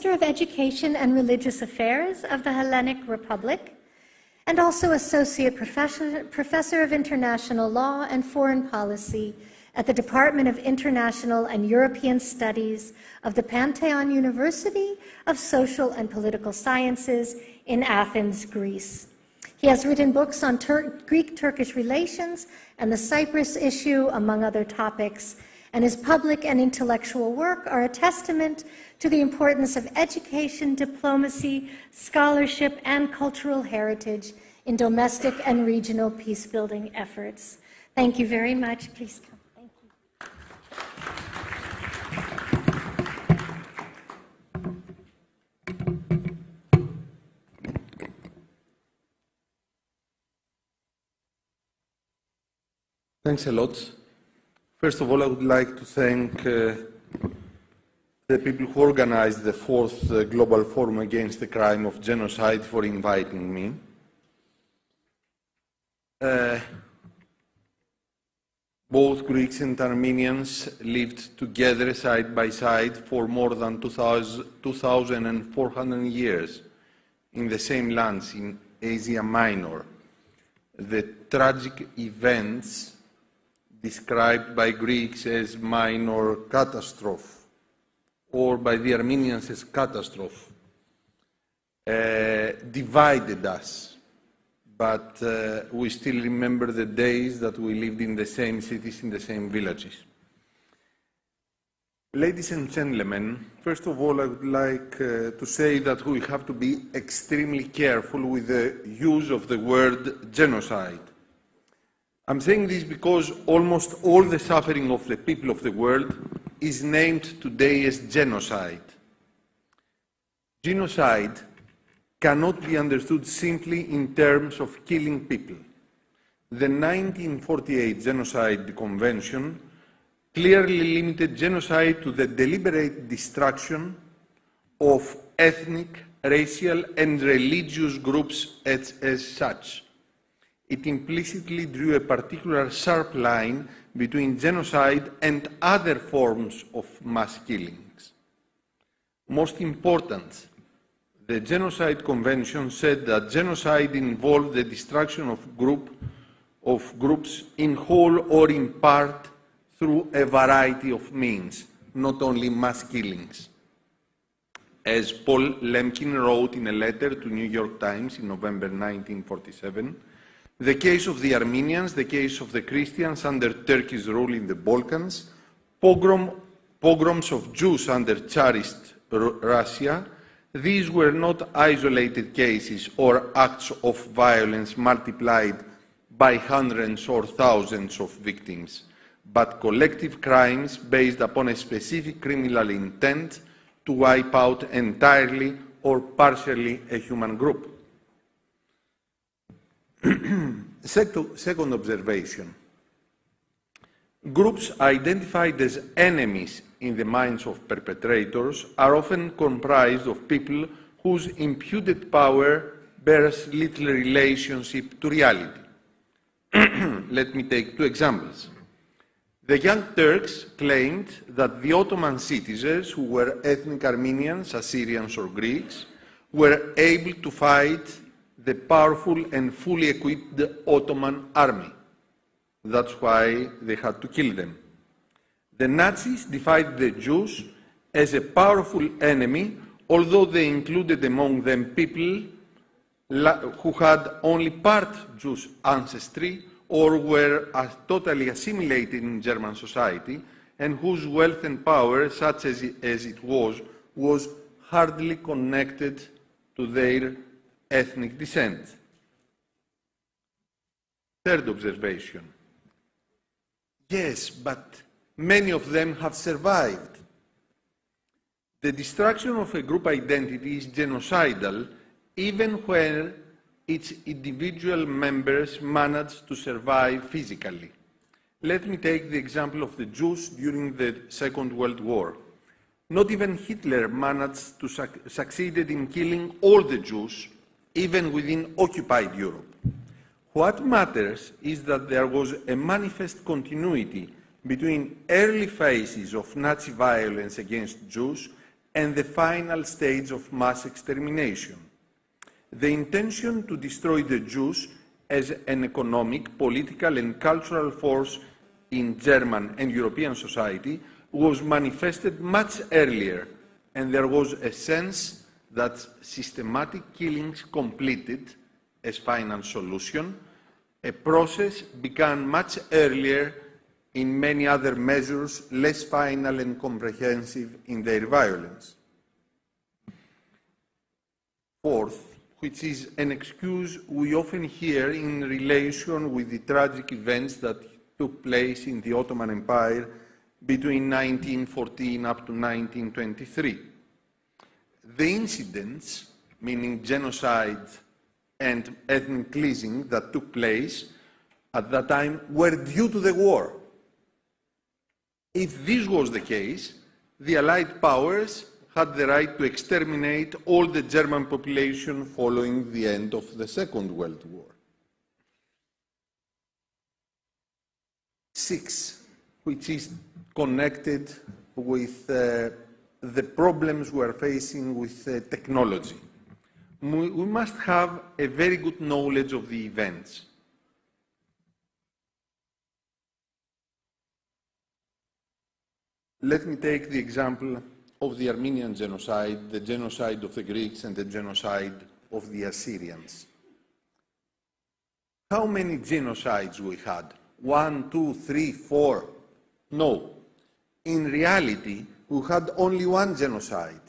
Minister of Education and Religious Affairs of the Hellenic Republic, and also Associate Professor of International Law and Foreign Policy at the Department of International and European Studies of the Pantheon University of Social and Political Sciences in Athens, Greece. He has written books on Greek-Turkish relations and the Cyprus issue, among other topics, and his public and intellectual work are a testament to the importance of education, diplomacy, scholarship, and cultural heritage in domestic and regional peace-building efforts. Thank you very much. Please come. Thank you. Thanks a lot. First of all, I would like to thank the people who organized the 4th Global Forum Against the Crime of Genocide for inviting me. Both Greeks and Armenians lived together side by side for more than 2,400 years in the same lands in Asia Minor. The tragic events described by Greeks as minor catastrophe, or by the Armenians as catastrophe, divided us. But we still remember the days that we lived in the same cities, in the same villages. Ladies and gentlemen, first of all, I would like to say that we have to be extremely careful with the use of the word genocide. I'm saying this because almost all the suffering of the people of the world is named today as genocide. Genocide cannot be understood simply in terms of killing people. The 1948 Genocide Convention clearly limited genocide to the deliberate destruction of ethnic, racial, and religious groups as such. It implicitly drew a particular sharp line between genocide and other forms of mass killings. Most important, the Genocide Convention said that genocide involved the destruction of groups in whole or in part through a variety of means, not only mass killings. As Paul Lemkin wrote in a letter to New York Times in November 1947, the case of the Armenians, the case of the Christians under Turkish rule in the Balkans, pogroms of Jews under Tsarist Russia, these were not isolated cases or acts of violence multiplied by hundreds or thousands of victims, but collective crimes based upon a specific criminal intent to wipe out entirely or partially a human group. Second observation. Groups identified as enemies in the minds of perpetrators are often comprised of people whose imputed power bears little relationship to reality. Let me take two examples. The Young Turks claimed that the Ottoman citizens, who were ethnic Armenians, Assyrians, or Greeks, were able to fight the powerful and fully equipped Ottoman army. That's why they had to kill them. The Nazis defined the Jews as a powerful enemy, although they included among them people who had only part Jewish ancestry or were totally assimilated in German society, and whose wealth and power, such as it was hardly connected to their ethnic descent. Third observation. Yes, but many of them have survived. The destruction of a group identity is genocidal even when its individual members manage to survive physically. Let me take the example of the Jews during the Second World War. Not even Hitler managed to succeed in killing all the Jews, even within occupied Europe. What matters is that there was a manifest continuity between early phases of Nazi violence against Jews and the final stage of mass extermination. The intention to destroy the Jews as an economic, political, and cultural force in German and European society was manifested much earlier, and there was a sense that systematic killings completed as final solution. A process began much earlier in many other measures, less final and comprehensive in their violence. Fourth, which is an excuse we often hear in relation with the tragic events that took place in the Ottoman Empire between 1914 up to 1923. The incidents, meaning genocide and ethnic cleansing that took place at that time, were due to the war. If this was the case, the Allied powers had the right to exterminate all the German population following the end of the Second World War. 6, which is connected with the problems we are facing with technology. We must have a very good knowledge of the events. Let me take the example of the Armenian genocide, the genocide of the Greeks, and the genocide of the Assyrians. How many genocides we had? 1, 2, 3, 4? No. In reality, we had only one genocide.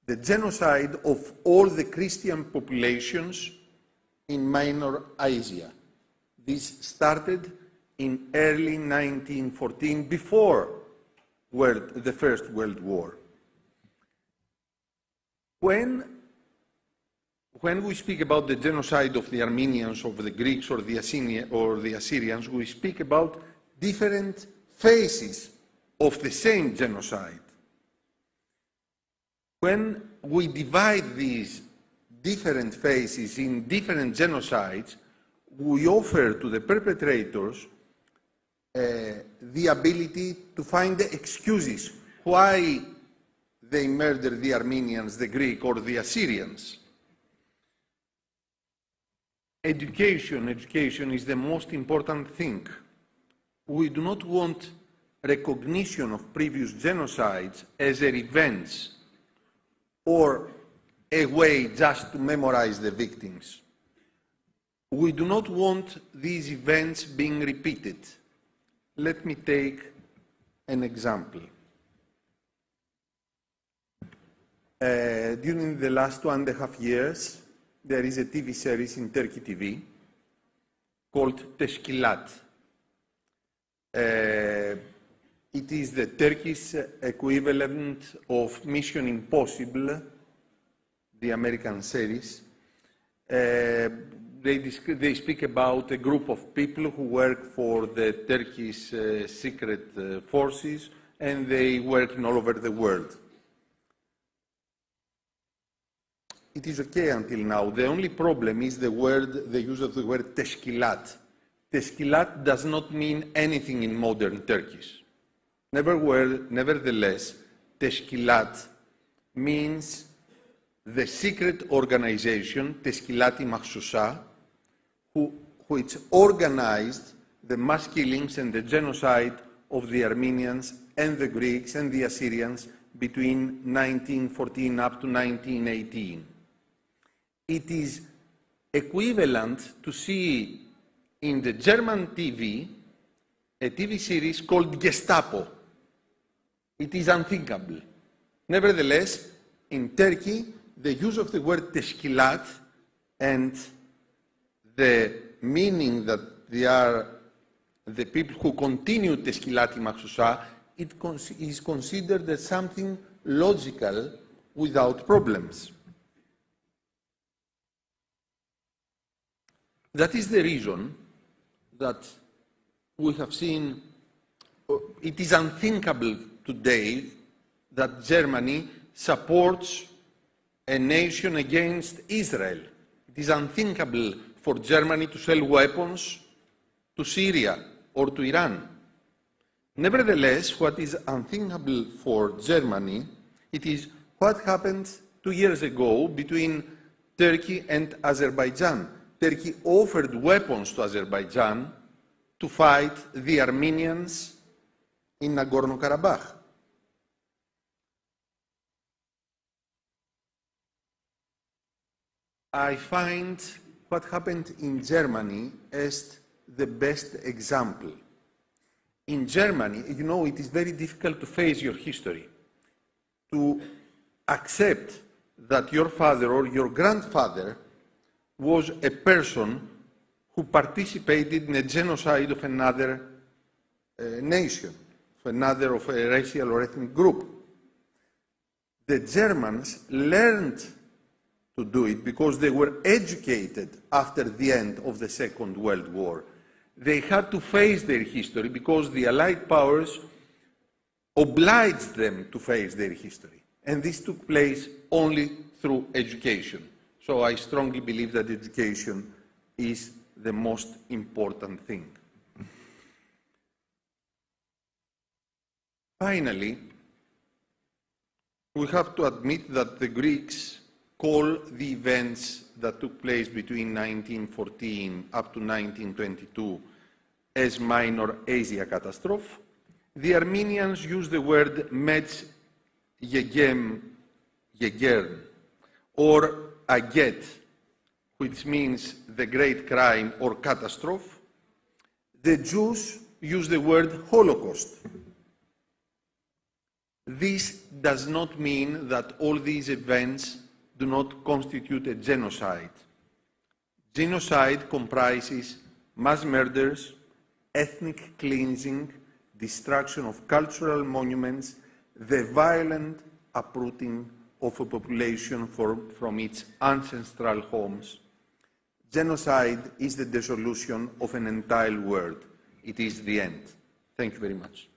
The genocide of all the Christian populations in Minor Asia. This started in early 1914, before the First World War. When we speak about the genocide of the Armenians, of the Greeks, or the Assyrians, we speak about different phases of the same genocide. When we divide these different phases in different genocides, we offer to the perpetrators the ability to find the excuses why they murdered the Armenians, the Greek, or the Assyrians. Education is the most important thing. We do not want recognition of previous genocides as a revenge or a way just to memorize the victims. We do not want these events being repeated. Let me take an example. During the last 2.5 years, there is a TV series in Turkey TV called Teşkilat. It is the Turkish equivalent of Mission Impossible, the American series. They speak about a group of people who work for the Turkish secret forces, and they work all over the world. It is okay until now. The only problem is the use of the word teşkilat. Teşkilat does not mean anything in modern Turkish. Nevertheless, teşkilat means the secret organization, Teşkilat-i Mahsusa, which organized the mass killings and the genocide of the Armenians and the Greeks and the Assyrians between 1914 up to 1918. It is equivalent to see in the German TV a TV series called Gestapo. It is unthinkable. Nevertheless, in Turkey, the use of the word teşkilat and the meaning that they are the people who continue Teşkilat-i Mahsusa, it is considered as something logical without problems. That is the reason that we have seen, it is unthinkable today that Germany supports a nation against Israel. It is unthinkable for Germany to sell weapons to Syria or to Iran. Nevertheless, what is unthinkable for Germany It is what happened 2 years ago between Turkey and Azerbaijan. Turkey offered weapons to Azerbaijan to fight the Armenians in Nagorno-Karabakh. I find what happened in Germany as the best example. In Germany, you know, it is very difficult to face your history, to accept that your father or your grandfather was a person who participated in a genocide of another nation, of a racial or ethnic group. The Germans learned to do it because they were educated after the end of the Second World War. They had to face their history because the Allied powers obliged them to face their history. And this took place only through education. So I strongly believe that education is the most important thing. Finally, we have to admit that the Greeks call the events that took place between 1914 up to 1922 as minor Asia catastrophe. The Armenians use the word Metz Yegern or Aget, which means the great crime or catastrophe. The Jews use the word Holocaust. This does not mean that all these events do not constitute a genocide. Genocide comprises mass murders, ethnic cleansing, destruction of cultural monuments, the violent uprooting of a population from its ancestral homes. Genocide is the dissolution of an entire world. It is the end. Thank you very much.